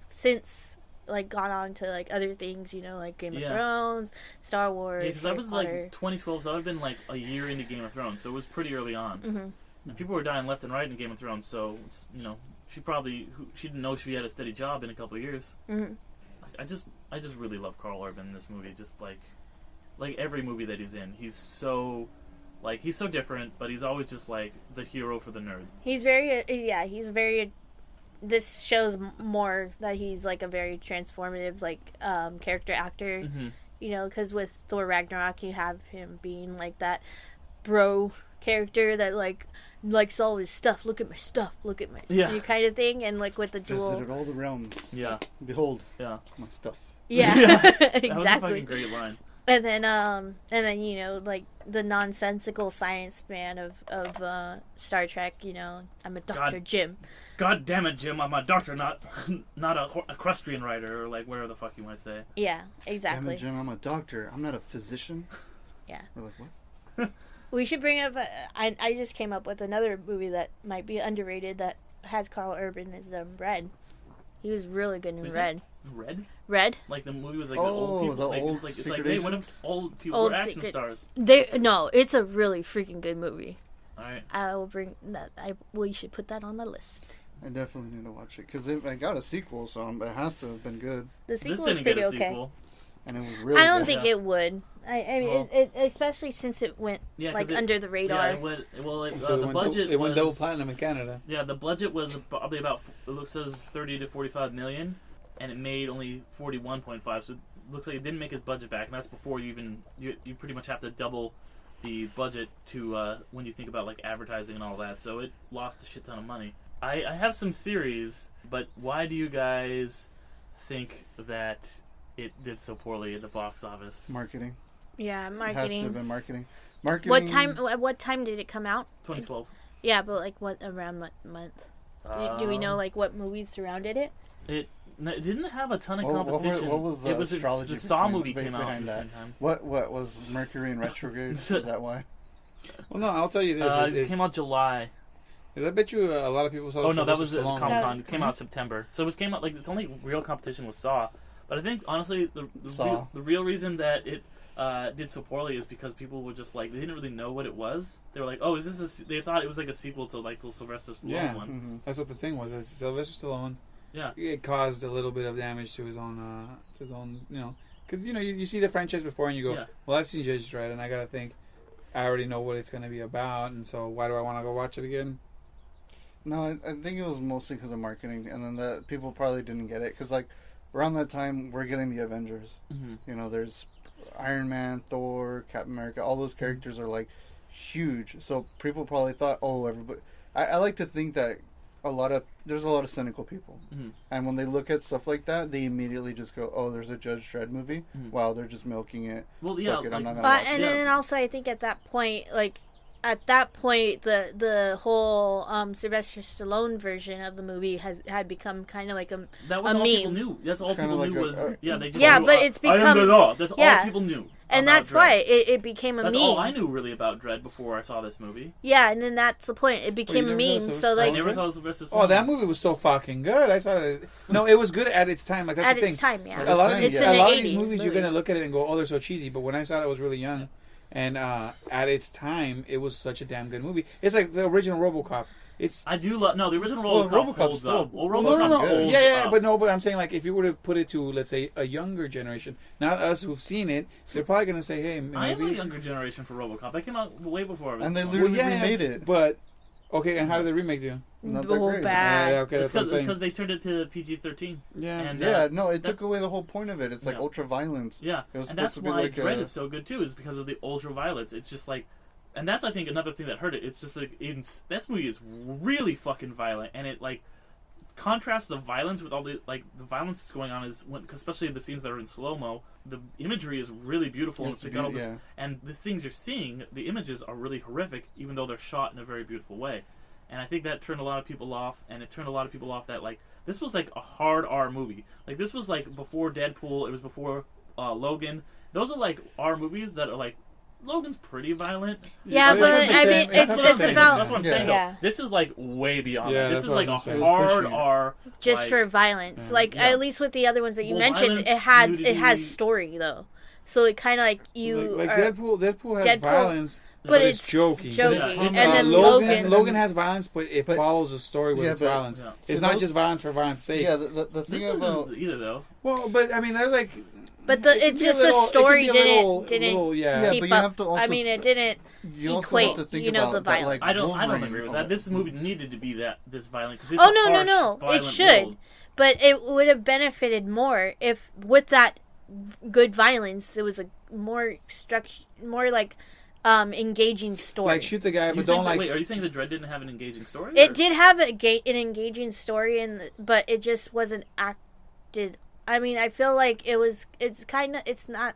Speaker 5: since. Like gone on to like other things, like Game of Thrones, Star Wars. Yeah, because
Speaker 2: that was like 2012, so I've been like a year into Game of Thrones, so it was pretty early on. Mm-hmm. And people were dying left and right in Game of Thrones, so it's, she didn't know she had a steady job in a couple of years. Mm-hmm. I just really love Carl Urban in this movie. Just like every movie that he's in, he's so different, but he's always just like the hero for the nerds.
Speaker 5: He's very. This shows more that he's like a very transformative character actor, because with Thor Ragnarok you have him being like that bro character that likes all his stuff. Look at my stuff. Look at my kind of thing, and like with the dual
Speaker 4: visited all the realms.
Speaker 2: Yeah,
Speaker 4: behold,
Speaker 2: my
Speaker 4: stuff.
Speaker 5: Yeah, exactly.
Speaker 2: That was a fucking great line.
Speaker 5: And then like the nonsensical science man of Star Trek. I'm a Dr. Jim.
Speaker 2: God damn it, Jim! I'm a doctor, not a equestrian rider, or like whatever the fuck you might say.
Speaker 5: Yeah, exactly.
Speaker 4: Damn it, Jim! I'm a doctor. I'm not a physician.
Speaker 5: Yeah.
Speaker 4: We're like, what?
Speaker 5: We should bring up. I just came up with another movie that might be underrated that has Carl Urban as Red. He was really good in Red. Red?
Speaker 2: Like the movie with like the old people.
Speaker 4: The old
Speaker 2: it's like hey, what if old people were action stars?
Speaker 5: No, it's a really freaking good movie.
Speaker 2: All right.
Speaker 5: I will bring that. We should put that on the list.
Speaker 4: I definitely need to watch it because I got a sequel, so it has to have been good.
Speaker 5: The sequel is pretty okay.
Speaker 4: And it was really
Speaker 5: I don't think it would. I mean, it especially since it went under the radar.
Speaker 2: Yeah, the budget
Speaker 3: went double platinum in Canada.
Speaker 2: Yeah, the budget was probably about says 30 to 45 million, and it made only 41.5. So it looks like it didn't make its budget back, and that's before you pretty much have to double the budget to when you think about like advertising and all that. So it lost a shit ton of money. I have some theories, but why do you guys think that it did so poorly at the box office?
Speaker 4: Marketing.
Speaker 5: Yeah, marketing.
Speaker 4: It has to have been marketing. Marketing.
Speaker 5: What time did it come out?
Speaker 2: 2012.
Speaker 5: Yeah, but like around what month? Do we know like what movies surrounded it?
Speaker 2: No, it didn't have a ton of
Speaker 4: What
Speaker 2: competition.
Speaker 4: was the
Speaker 2: it was
Speaker 4: astrology
Speaker 2: the Saw
Speaker 4: between-
Speaker 2: movie came out at
Speaker 4: behind
Speaker 2: the
Speaker 4: that?
Speaker 2: same time.
Speaker 4: What was Mercury in retrograde? Is that why?
Speaker 3: Well, no, I'll tell you this.
Speaker 2: It came out July.
Speaker 3: I bet you a lot of people saw.
Speaker 2: Oh no, that was
Speaker 3: Sylvester
Speaker 2: at
Speaker 3: Stallone.
Speaker 2: Comic Con.
Speaker 5: No.
Speaker 2: It came out September, so it came out like its only real competition was Saw. But I think honestly,
Speaker 4: Saw.
Speaker 2: the real reason that it did so poorly is because people were just like they didn't really know what it was. They were like, oh, is this? They thought it was like a sequel to like the Sylvester Stallone
Speaker 3: Yeah.
Speaker 2: one.
Speaker 4: Mm-hmm.
Speaker 3: That's what the thing was. It's Sylvester Stallone.
Speaker 2: Yeah.
Speaker 3: It caused a little bit of damage to his own, because you see the franchise before and you go,
Speaker 2: Yeah.
Speaker 3: well, I've seen Judge Dredd and I gotta think, I already know what it's gonna be about, and so why do I want to go watch it again?
Speaker 4: No, I think it was mostly because of marketing, and then the people probably didn't get it because like around that time we're getting the Avengers.
Speaker 2: Mm-hmm.
Speaker 4: You know, there's Iron Man, Thor, Captain America. All those characters are like huge, so people probably thought, oh, everybody. I like to think that there's a lot of cynical people,
Speaker 2: Mm-hmm.
Speaker 4: and when they look at stuff like that, they immediately just go, oh, there's a Judge Dredd movie.
Speaker 2: Mhm.
Speaker 4: Wow, they're just milking it.
Speaker 2: Well, yeah,
Speaker 4: Fuck it, I'm
Speaker 2: like-
Speaker 4: not gonna watch
Speaker 5: And
Speaker 2: Yeah.
Speaker 5: then also, I think at that point, the whole Sylvester Stallone version of the movie had become kind of like a
Speaker 2: That was
Speaker 5: a
Speaker 2: all people
Speaker 5: meme.
Speaker 2: knew. That's all
Speaker 4: Kinda
Speaker 2: people
Speaker 4: like
Speaker 2: knew
Speaker 4: a-
Speaker 2: was yeah. They just
Speaker 5: Yeah,
Speaker 2: knew,
Speaker 5: but it's
Speaker 2: I am
Speaker 5: become-
Speaker 2: Dredd. That's all
Speaker 5: yeah.
Speaker 2: people knew.
Speaker 5: and
Speaker 2: about
Speaker 5: that's
Speaker 2: Dredd.
Speaker 5: why it became a
Speaker 2: That's
Speaker 5: meme.
Speaker 2: all I knew really about Dredd before I saw this movie.
Speaker 5: Yeah, and then that's the point. It became a
Speaker 3: never saw
Speaker 5: meme.
Speaker 3: Sylvester
Speaker 5: So
Speaker 2: I
Speaker 5: like
Speaker 3: Stallone?
Speaker 2: never saw Sylvester Stallone.
Speaker 3: Oh, that movie was so fucking good. I saw it. No, it was good at its time. Like that's
Speaker 5: at
Speaker 3: the thing.
Speaker 5: its time, yeah.
Speaker 4: At
Speaker 3: A lot of
Speaker 4: It's
Speaker 3: these,
Speaker 4: in
Speaker 3: a
Speaker 5: the
Speaker 3: lot of these
Speaker 5: 80s
Speaker 3: movies, you're
Speaker 5: movie.
Speaker 3: gonna look at it and go, "Oh, they're so cheesy." But when I saw it, I was really young, and at its time, it was such a damn good movie. It's like the original RoboCop. It's
Speaker 2: I do love the original
Speaker 4: Well,
Speaker 2: RoboCop
Speaker 4: RoboCop's
Speaker 2: holds
Speaker 4: still-
Speaker 2: up. Well,
Speaker 4: No,
Speaker 2: RoboCop
Speaker 4: no,
Speaker 2: holds
Speaker 3: yeah,
Speaker 2: up.
Speaker 3: but I'm saying like if you were to put it to let's say a younger generation, not us who've seen it, they're probably gonna say, "Hey, maybe."
Speaker 2: I am a younger generation for RoboCop. That came out way before. I was
Speaker 4: And they
Speaker 2: born.
Speaker 4: literally remade it.
Speaker 3: But okay, and how did the remake do?
Speaker 4: Not that
Speaker 5: Oh,
Speaker 4: great.
Speaker 5: bad.
Speaker 3: Yeah, okay,
Speaker 2: It's
Speaker 3: that's what I'm saying.
Speaker 2: because they turned it to PG-13.
Speaker 3: Yeah,
Speaker 2: And
Speaker 4: Yeah, no, it took away the whole point of it. It's like
Speaker 2: Yeah.
Speaker 4: ultra violence.
Speaker 2: Yeah,
Speaker 4: It was
Speaker 2: and
Speaker 4: supposed
Speaker 2: that's
Speaker 4: to be
Speaker 2: why
Speaker 4: like
Speaker 2: Dredd
Speaker 4: a-
Speaker 2: is so good too, is because of the ultraviolence. It's just like, and that's I think another thing that hurt it. It's just like this movie is really fucking violent, and it like contrasts the violence with all the the violence that's going on is when, especially the scenes that are in slow mo. The imagery is really beautiful,
Speaker 4: It's
Speaker 2: and, got all this,
Speaker 4: yeah.
Speaker 2: and the things you're seeing, the images are really horrific, even though they're shot in a very beautiful way. And I think that turned a lot of people off, and it turned a lot of people off that like this was like a hard R movie. Like this was like before Deadpool, it was before Logan. Those are like R movies that are like Logan's pretty violent.
Speaker 5: Yeah,
Speaker 3: But
Speaker 5: but
Speaker 3: it's not the
Speaker 5: I
Speaker 3: same-
Speaker 5: mean,
Speaker 3: it's
Speaker 5: it's
Speaker 3: not the
Speaker 5: it's
Speaker 3: same.
Speaker 5: about
Speaker 2: That's what I'm
Speaker 4: Yeah.
Speaker 2: saying. Though.
Speaker 5: Yeah.
Speaker 2: This is like way beyond
Speaker 3: Yeah,
Speaker 2: that. This
Speaker 3: that's
Speaker 2: is
Speaker 3: what
Speaker 2: like
Speaker 3: I
Speaker 2: a
Speaker 3: was gonna say.
Speaker 4: It was
Speaker 2: hard
Speaker 4: pushing it.
Speaker 2: R.
Speaker 5: just
Speaker 2: like,
Speaker 5: for violence.
Speaker 3: Yeah.
Speaker 5: Like
Speaker 2: Yeah.
Speaker 5: at least with the other ones that you
Speaker 2: Well,
Speaker 5: mentioned,
Speaker 2: violence,
Speaker 5: it had
Speaker 2: nudity.
Speaker 5: story though. So it kind of like you
Speaker 3: like
Speaker 5: are-
Speaker 3: Deadpool has
Speaker 5: Deadpool-
Speaker 3: violence,
Speaker 5: but
Speaker 3: it's
Speaker 5: it's
Speaker 3: joking.
Speaker 5: jokey.
Speaker 2: Yeah.
Speaker 5: And then
Speaker 3: Logan
Speaker 5: Logan,
Speaker 3: has violence, but it
Speaker 4: But-
Speaker 3: follows a story with
Speaker 4: yeah,
Speaker 3: its
Speaker 4: but-
Speaker 3: violence.
Speaker 2: Yeah.
Speaker 3: It's
Speaker 4: So
Speaker 3: not
Speaker 4: those-
Speaker 3: just violence for violence sake.
Speaker 4: Yeah, the thing
Speaker 2: This
Speaker 4: about
Speaker 2: isn't either though.
Speaker 3: Well, but I mean, they're like.
Speaker 5: but
Speaker 3: it could
Speaker 5: it's
Speaker 3: be a
Speaker 5: just
Speaker 3: little-
Speaker 5: the story
Speaker 3: it could be a little-
Speaker 5: didn't
Speaker 3: little, yeah.
Speaker 4: Yeah,
Speaker 5: keep
Speaker 4: but you
Speaker 5: up.
Speaker 4: have to also-
Speaker 5: I mean, it didn't.
Speaker 4: you also
Speaker 5: equate,
Speaker 4: have to think
Speaker 5: you know,
Speaker 4: about
Speaker 5: the
Speaker 4: that,
Speaker 5: violence.
Speaker 4: like,
Speaker 2: I don't
Speaker 4: Wolverine-
Speaker 2: agree with that. This movie needed to be this violent because
Speaker 5: Oh no! It should, but it would have benefited more if with that good violence, it was a more like engaging story.
Speaker 3: Like shoot the guy, but don't like.
Speaker 2: Wait, are you saying the Dredd didn't have an engaging story?
Speaker 5: It
Speaker 2: or-
Speaker 5: did have an engaging story, but it just wasn't acted. I mean, I feel like it's not.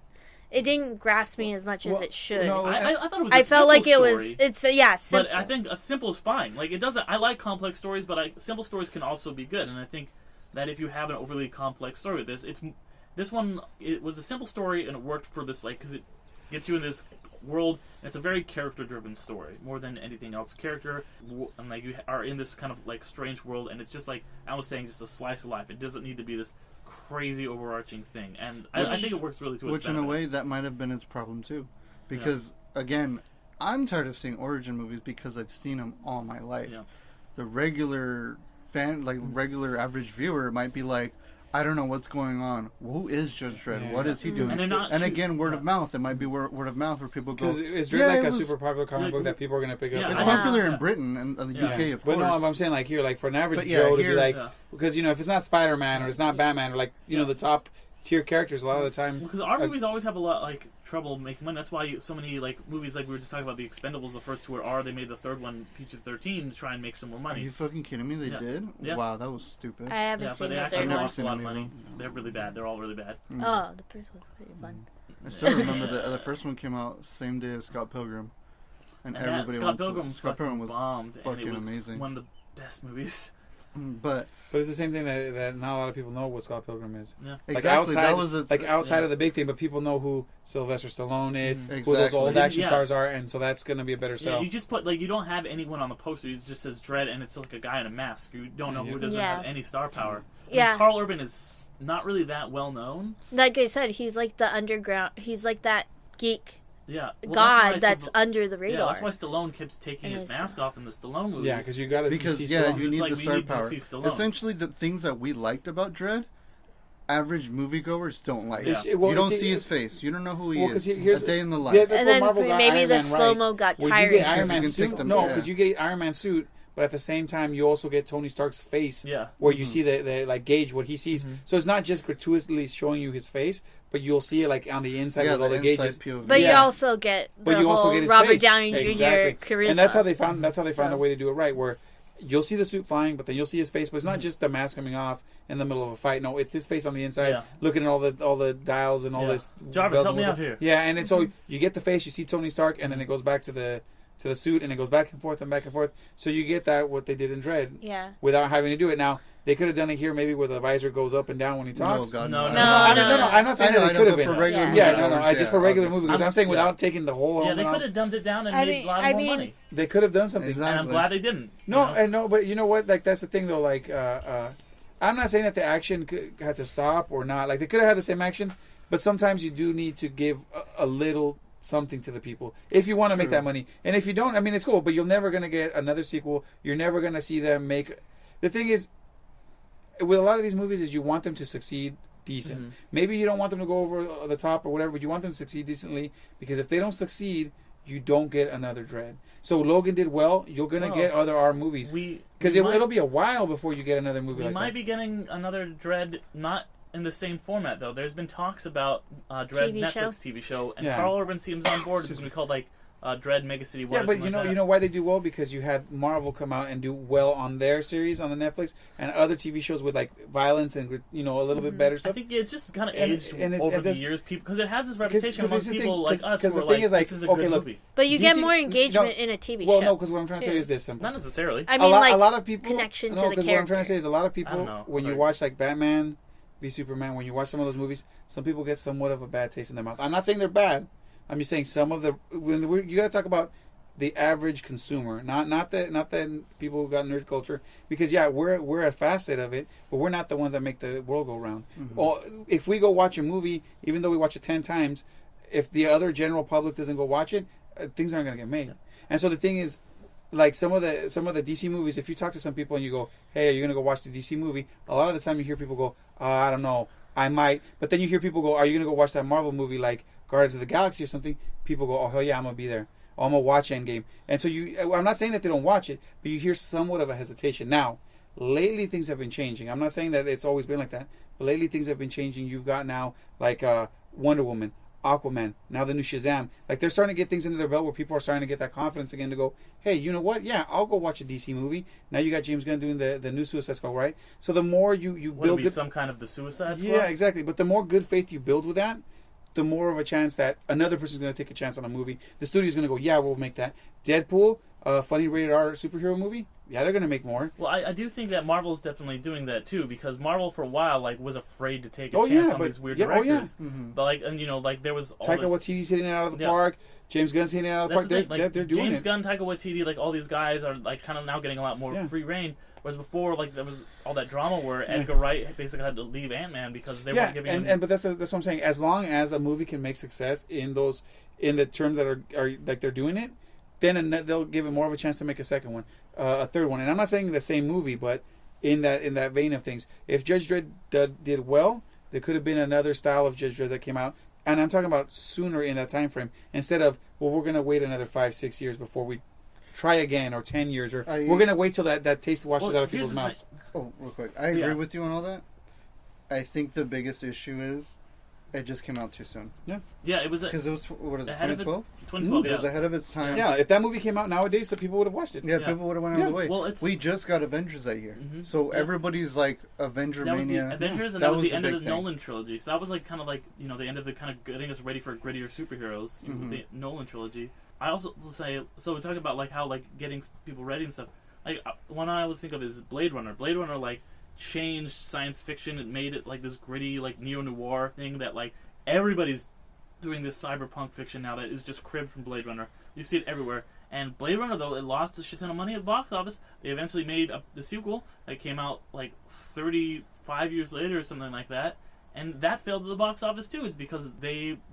Speaker 5: It didn't grasp me as much as
Speaker 3: Well,
Speaker 5: it should.
Speaker 3: no,
Speaker 2: I thought it was. A
Speaker 5: I felt like it
Speaker 2: simple
Speaker 5: was.
Speaker 2: story,
Speaker 5: It's yeah, simple.
Speaker 2: But I think a simple is fine. Like it doesn't. I like complex stories, but simple stories can also be good. And I think that if you have an overly complex story with this one, it was a simple story and it worked for this because it gets you in this world. And it's a very character-driven story more than anything else. And like you are in this kind of like strange world, and it's just like I was saying, just a slice of life. It doesn't need to be this crazy overarching thing. And I think it works really to its
Speaker 4: Which in a
Speaker 2: benefit.
Speaker 4: way that might have been its problem too, because again, I'm tired of seeing origin movies because I've seen them all my life.
Speaker 2: Yeah.
Speaker 4: The regular fan, like regular average viewer, might be like, I don't know what's going on. Who is Judge Dredd?
Speaker 3: Yeah.
Speaker 4: What is he doing?
Speaker 2: And they're not
Speaker 4: And
Speaker 2: shoot-
Speaker 4: again, word
Speaker 2: yeah.
Speaker 4: of mouth. It might be word of mouth where people go.
Speaker 3: Because it's
Speaker 4: Yeah,
Speaker 3: like
Speaker 4: it
Speaker 3: a
Speaker 4: was-
Speaker 3: super popular comic book that people are gonna pick up.
Speaker 2: Yeah,
Speaker 4: It's
Speaker 2: I
Speaker 4: popular
Speaker 2: know.
Speaker 4: in Britain and the
Speaker 2: Yeah.
Speaker 4: UK, of
Speaker 3: But
Speaker 4: course.
Speaker 3: no, I'm saying like here, like for an average
Speaker 4: But yeah,
Speaker 3: Joe to
Speaker 4: here-
Speaker 3: be like,
Speaker 2: Yeah.
Speaker 3: because if it's not Spider-Man or it's not Batman or like the top tier characters, a lot of the time.
Speaker 2: Because our movies always have a lot trouble making money. That's why so many movies like we were just talking about the Expendables. The first two are R. They made the third one PG-13 to try and make some more
Speaker 4: Are
Speaker 2: money.
Speaker 4: you fucking kidding me? They
Speaker 2: Yeah.
Speaker 4: did?
Speaker 2: Yeah.
Speaker 4: Wow, that was stupid.
Speaker 5: I haven't
Speaker 2: Yeah, but
Speaker 5: seen
Speaker 2: they
Speaker 5: the
Speaker 2: actually
Speaker 5: third
Speaker 4: I've never
Speaker 5: one.
Speaker 2: lost a
Speaker 4: seen
Speaker 2: lot of
Speaker 4: any of
Speaker 2: money.
Speaker 4: them.
Speaker 2: They're really bad. They're all really bad.
Speaker 5: Oh, the first one's pretty fun.
Speaker 4: I still remember the first one came out same day as Scott Pilgrim, and
Speaker 2: And that
Speaker 4: everybody
Speaker 2: Scott
Speaker 4: wants
Speaker 2: Pilgrim
Speaker 4: Scott Pilgrim was
Speaker 2: bombed, and
Speaker 4: fucking
Speaker 2: it was
Speaker 4: amazing.
Speaker 2: one of the best movies.
Speaker 4: But
Speaker 3: it's the same thing that not a lot of people know what Scott Pilgrim is.
Speaker 2: Yeah.
Speaker 4: exactly, that was
Speaker 3: outside of the big thing, but people know who Sylvester Stallone is,
Speaker 2: Mm-hmm.
Speaker 3: who those old action
Speaker 2: Yeah.
Speaker 3: stars are, and so that's going to be a better
Speaker 2: Yeah,
Speaker 3: sell.
Speaker 2: you just put you don't have anyone on the poster. It just says Dredd, and it's like a guy in a mask. You don't know who doesn't have any star power. I mean, Carl Urban is not really that well known.
Speaker 5: Like I said, he's like the underground. He's like that geek.
Speaker 2: Yeah,
Speaker 5: God that's under the radar.
Speaker 2: Yeah, that's why Stallone keeps taking his mask off in the Stallone movie.
Speaker 3: Yeah, because you got to
Speaker 4: you need the star power. Essentially, the things that we liked about Dredd, average moviegoers don't like.
Speaker 2: Yeah.
Speaker 4: You don't see his face. You don't know who he is. A day in the life.
Speaker 3: Yeah,
Speaker 5: and then maybe the slow-mo got tired.
Speaker 3: You get Iron Man suit. No, because you get Iron Man suit, but at the same time, you also get Tony Stark's face.
Speaker 2: Yeah.
Speaker 3: Where you see the like gauge what he sees. Mm-hmm. So it's not just gratuitously showing you his face, but you'll see it like on the inside with all the gauges.
Speaker 4: POV.
Speaker 5: But you also get the whole Robert Downey Jr. charisma.
Speaker 3: And that's how they found. That's how they found a way to do it right. Where you'll see the suit flying, but then you'll see his face. But it's not just the mask coming off in the middle of a fight. No, it's his face on the inside, looking at all the dials and all this.
Speaker 2: Jarvis, help me out here.
Speaker 3: Yeah, and it's so you get the face, you see Tony Stark, and then it goes back to the suit, and it goes back and forth and back and forth. So you get that what they did in Dredd.
Speaker 5: Yeah.
Speaker 3: Without having to do it. Now they could have done it here, maybe where the visor goes up and down when he talks.
Speaker 4: No, God,
Speaker 5: no.
Speaker 3: I'm not saying that it could have been
Speaker 4: for regular
Speaker 3: movies. Just for regular movies. Because I'm saying without taking the whole.
Speaker 2: Yeah, they could have dumbed it down and made a lot more money.
Speaker 3: They could have done something,
Speaker 2: and I'm glad they didn't.
Speaker 3: But you know what? Like that's the thing, though. Like, I'm not saying that the action had to stop or not. Like they could have had the same action, but sometimes you do need to give a little something to the people if you want to make that money. And if you don't, I mean, it's cool, but you're never going to get another sequel. You're never going to see them make. The thing is, with a lot of these movies, is you want them to succeed decent. Mm-hmm. Maybe you don't want them to go over the top or whatever, but you want them to succeed decently, because if they don't succeed, you don't get another Dredd. So Logan did well. You're going to get other R movies. Because it'll be a while before you get another movie like that. We might
Speaker 2: be getting another Dredd, not in the same format, though. There's been talks about Dredd Netflix TV show, and Carl Urban seems on board. It's going to be called, like, Dredd Mega City Wars.
Speaker 3: Yeah, but you know why they do well? Because you had Marvel come out and do well on their series on the Netflix, and other TV shows with like violence and a little bit better stuff.
Speaker 2: I think it's just kind of aged over the years, because it has this reputation amongst people like us. Because the thing is, like, this is a good movie.
Speaker 5: But you get more engagement in a TV show.
Speaker 3: Well, no, because what I'm trying to tell you is this simple.
Speaker 2: Not necessarily.
Speaker 5: I mean,
Speaker 3: a lot of people
Speaker 5: connection to the character.
Speaker 3: What I'm trying to say is a lot of people when you watch like Batman v Superman, when you watch some of those movies, some people get somewhat of a bad taste in their mouth. I'm not saying they're bad. I'm just saying some of the you got to talk about the average consumer, not the people who got nerd culture, because we're a facet of it, but we're not the ones that make the world go round. Mm-hmm. Well, if we go watch a movie, even though we watch it 10 times, if the other general public doesn't go watch it, things aren't going to get made. Yeah. And so the thing is, like some of the DC movies, if you talk to some people and you go, "Hey, are you going to go watch the DC movie?" A lot of the time you hear people go, "I don't know, I might," but then you hear people go, "Are you going to go watch that Marvel movie like Guardians of the Galaxy or something?" People go, "Oh hell yeah, I'm going to be there. Oh, I'm going to watch Endgame." And so I'm not saying that they don't watch it, but you hear somewhat of a hesitation. Now, lately things have been changing. I'm not saying that it's always been like that, but lately things have been changing. You've got now like Wonder Woman, Aquaman, now the new Shazam. Like they're starting to get things into their belt where people are starting to get that confidence again to go, "Hey, you know what? Yeah, I'll go watch a DC movie." Now you got James Gunn doing the new Suicide Squad, right? So the more you build good,
Speaker 2: some kind of the Suicide Squad.
Speaker 3: Yeah, exactly. But the more good faith you build with that, the more of a chance that another person's going to take a chance on a movie. The studio's going to go, "Yeah, we'll make that." Deadpool, funny rated R superhero movie. Yeah, they're going to make more.
Speaker 2: Well, I do think that Marvel's definitely doing that too, because Marvel for a while was afraid to take a chance on these weird directors.
Speaker 3: Oh yeah.
Speaker 2: Mm-hmm. But there was all
Speaker 3: Taika Waititi's hitting it out of the park. James Gunn's hitting it out of the park. They're doing
Speaker 2: James Gunn, Taika Waititi, all these guys are kind of now getting a lot more free reign. Whereas before, there was all that drama where Edgar Wright basically had to leave Ant-Man because they weren't giving him.
Speaker 3: But that's what I'm saying. As long as a movie can make success in the terms that are like they're doing it, then they'll give it more of a chance to make a second one, a third one. And I'm not saying the same movie, but in that vein of things. If Judge Dredd did well, there could have been another style of Judge Dredd that came out. And I'm talking about sooner in that time frame, instead of, well, we're going to wait another 5-6 years before we try again, or 10 years, or we're going to wait till that taste washes out of people's mouths.
Speaker 4: Oh, real quick. I agree with you on all that. I think the biggest issue is it just came out too soon.
Speaker 2: Yeah. Yeah, it was...
Speaker 4: Because it was, 2012?
Speaker 2: 2012,
Speaker 4: It was ahead of its time.
Speaker 3: Yeah, if that movie came out nowadays, so people would have watched it.
Speaker 4: Yeah, people would have went out of the way.
Speaker 2: Well,
Speaker 4: we just got Avengers that year. Mm-hmm. So everybody's like, Avenger Mania.
Speaker 2: Avengers, and that was the end of the Nolan trilogy. So that was kind of the end of the kind of getting us ready for grittier superheroes, the Nolan trilogy. I also say, so we talk about how getting people ready and stuff. like one I always think of is Blade Runner. Blade Runner like changed science fiction. It made it like this gritty like neo-noir thing that like everybody's doing this cyberpunk fiction now that is just cribbed from Blade Runner. You see it everywhere. And Blade Runner, though, it lost a shit ton of money at the box office. They eventually made the sequel that came out like 35 years later or something like that. And that failed at the box office too. It's because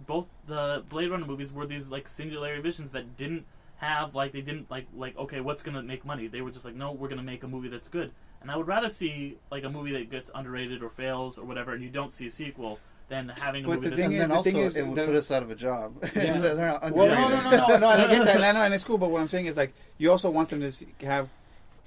Speaker 2: both the Blade Runner movies were these like singularity visions that didn't have okay, what's gonna make money? They were just like, no, we're gonna make a movie that's good. And I would rather see like a movie that gets underrated or fails or whatever, and you don't see a sequel, than having a movie that's...
Speaker 4: And then also, it would put us out of a job.
Speaker 3: Yeah.
Speaker 4: They're not
Speaker 3: Well,
Speaker 4: underrated.
Speaker 3: no, and I get that, and it's cool, but what I'm saying is, like, you also want them to have...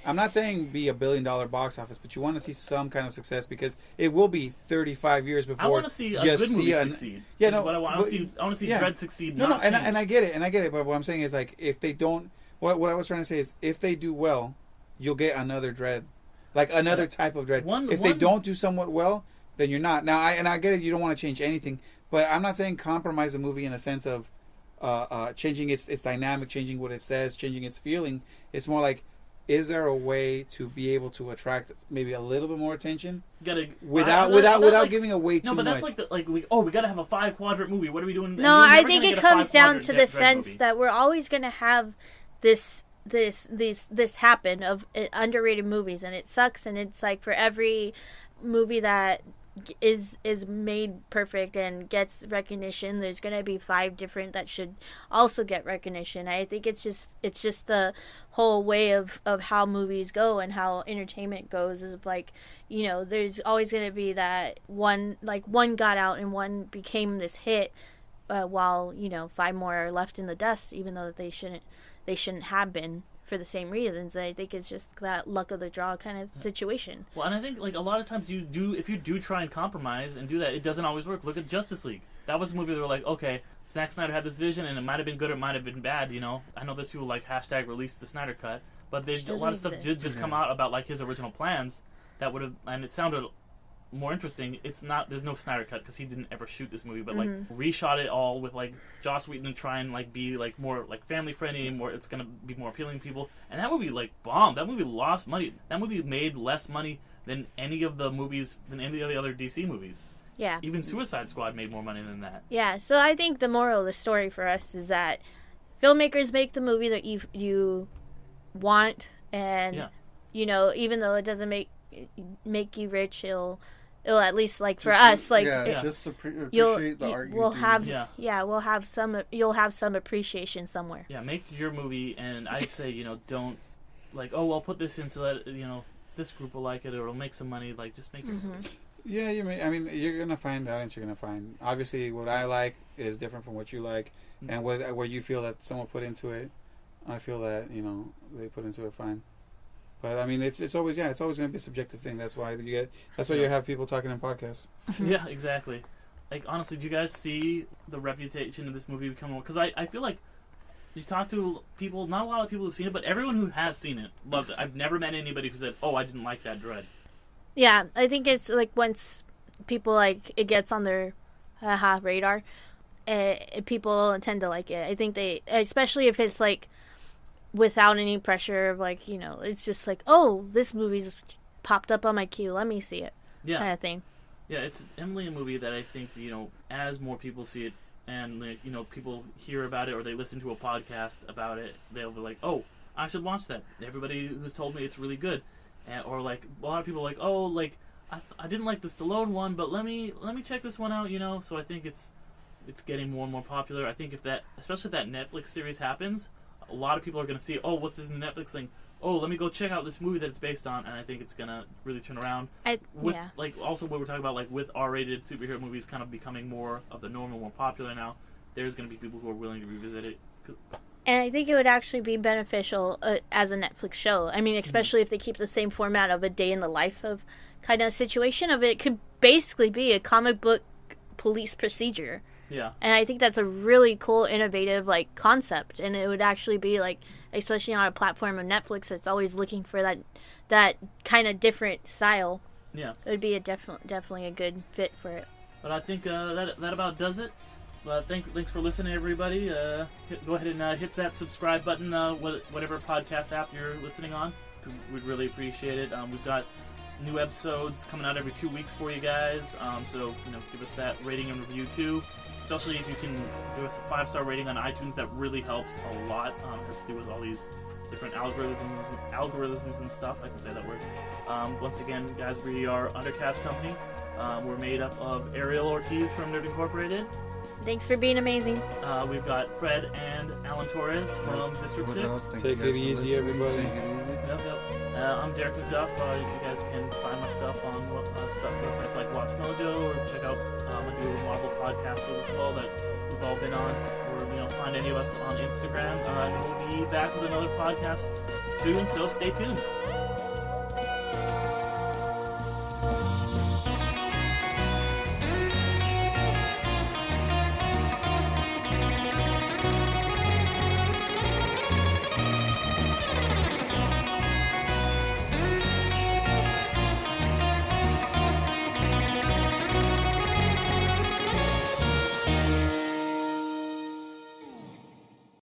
Speaker 3: I'm not saying be $1 billion box office, but you want to see some kind of success, because it will be 35 years before...
Speaker 2: I want to see a good movie succeed.
Speaker 3: Yeah, no...
Speaker 2: What I want to see Dredd succeed,
Speaker 3: No, and I get it, but what I'm saying is, like, if they don't... What I was trying to say is, if they do well, you'll get another Dredd. Like, another type of Dredd. If they don't do somewhat well... then you're not. Now, I get it, you don't want to change anything, but I'm not saying compromise the movie in a sense of changing its dynamic, changing what it says, changing its feeling. It's more like, is there a way to be able to attract maybe a little bit more attention without giving away too much?
Speaker 2: No, but that's we gotta have a 5-quadrant movie. What are we doing?
Speaker 5: No, I think it comes down to the sense that we're always gonna have this happen of underrated movies, and it sucks, and it's like for every movie that is made perfect and gets recognition, there's gonna be 5 different that should also get recognition. I think it's just the whole way of how movies go and how entertainment goes, is like, you know, there's always gonna be that one got out and one became this hit, while, you know, 5 more are left in the dust, even though they shouldn't have been, for the same reasons. I think it's just that luck of the draw kind of situation.
Speaker 2: Well, and I think like a lot of times if you do try and compromise and do that, it doesn't always work. Look at Justice League. That was a movie that were like, okay, Zack Snyder had this vision, and it might have been good or it might have been bad. You know, I know there's people like #release the Snyder Cut, but a lot of stuff did just come out about like his original plans that would have, and it sounded more interesting. It's not, there's no Snyder Cut because he didn't ever shoot this movie, but like reshot it all with like Joss Whedon and try and like be like more like family friendly, more, it's gonna be more appealing to people. And that movie like bombed. That movie lost money. That movie made less money than any of the other DC movies.
Speaker 5: Yeah.
Speaker 2: Even Suicide Squad made more money than that.
Speaker 5: Yeah. So I think the moral of the story for us is that filmmakers make the movie that you want, and you know, even though it doesn't make you rich, it'll at least, like, for us, like,
Speaker 4: just appreciate the art. You'll
Speaker 5: have some appreciation somewhere.
Speaker 2: Yeah, make your movie, and I'd say, you know, don't like, oh, I'll put this in so that, you know, this group will like it, or it'll make some money. Like, just make it.
Speaker 3: Yeah, I mean, you're gonna find the audience. You're gonna find, obviously, what I like is different from what you like, and what you feel that someone put into it, I feel that, you know, they put into it fine. But I mean, it's always going to be a subjective thing. That's why you have people talking in podcasts.
Speaker 2: Yeah, exactly. Like, honestly, do you guys see the reputation of this movie becoming? Because I feel like you talk to people, not a lot of people who've seen it, but everyone who has seen it loves it. I've never met anybody who said, "Oh, I didn't like that Dredd."
Speaker 5: Yeah, I think it's like once people, like, it gets on their radar, people tend to like it. I think especially if it's like, without any pressure of, like, you know, it's just like, oh, this movie's popped up on my queue, let me see it, kind of thing.
Speaker 2: Yeah, it's definitely a movie that I think, you know, as more people see it, and, like, you know, people hear about it or they listen to a podcast about it, they'll be like, oh, I should watch that. Everybody who's told me it's really good, or like a lot of people are like, oh, like I didn't like the Stallone one, but let me check this one out, you know. So I think it's getting more and more popular. I think especially if that Netflix series happens, a lot of people are going to see, oh, what's this Netflix thing? Oh, let me go check out this movie that it's based on, and I think it's going to really turn around. Like, also what we're talking about, like, with R-rated superhero movies kind of becoming more of the normal, more popular now, there's going to be people who are willing to revisit it.
Speaker 5: And I think it would actually be beneficial as a Netflix show. I mean, especially if they keep the same format of a day in the life of kind of situation of it. It could basically be a comic book police procedure.
Speaker 2: Yeah.
Speaker 5: And I think that's a really cool, innovative, like, concept. And it would actually be, like, especially on a platform of Netflix that's always looking for that kind of different style.
Speaker 2: Yeah.
Speaker 5: It would be definitely a good fit for it.
Speaker 2: But I think that about does it. Thanks for listening, everybody. Go ahead and hit that subscribe button, whatever podcast app you're listening on. We'd really appreciate it. We've got new episodes coming out every 2 weeks for you guys. So give us that rating and review too. Especially if you can give us a 5-star rating on iTunes, that really helps a lot. It has to do with all these different algorithms and stuff. I can say that word. Once again, guys, we are Undercast Company. We're made up of Ariel Ortiz from Nerd Incorporated.
Speaker 5: Thanks for being amazing.
Speaker 2: We've got Fred and Alan Torres from District 6.
Speaker 3: Take it easy, everybody.
Speaker 4: Take it easy.
Speaker 2: Yep. I'm Derek McDuff. You guys can find my stuff on websites like Watch Mojo, or check out I do a Marvel podcast as well that we've all been on, or find any of us on Instagram. And we'll be back with another podcast soon, so stay tuned.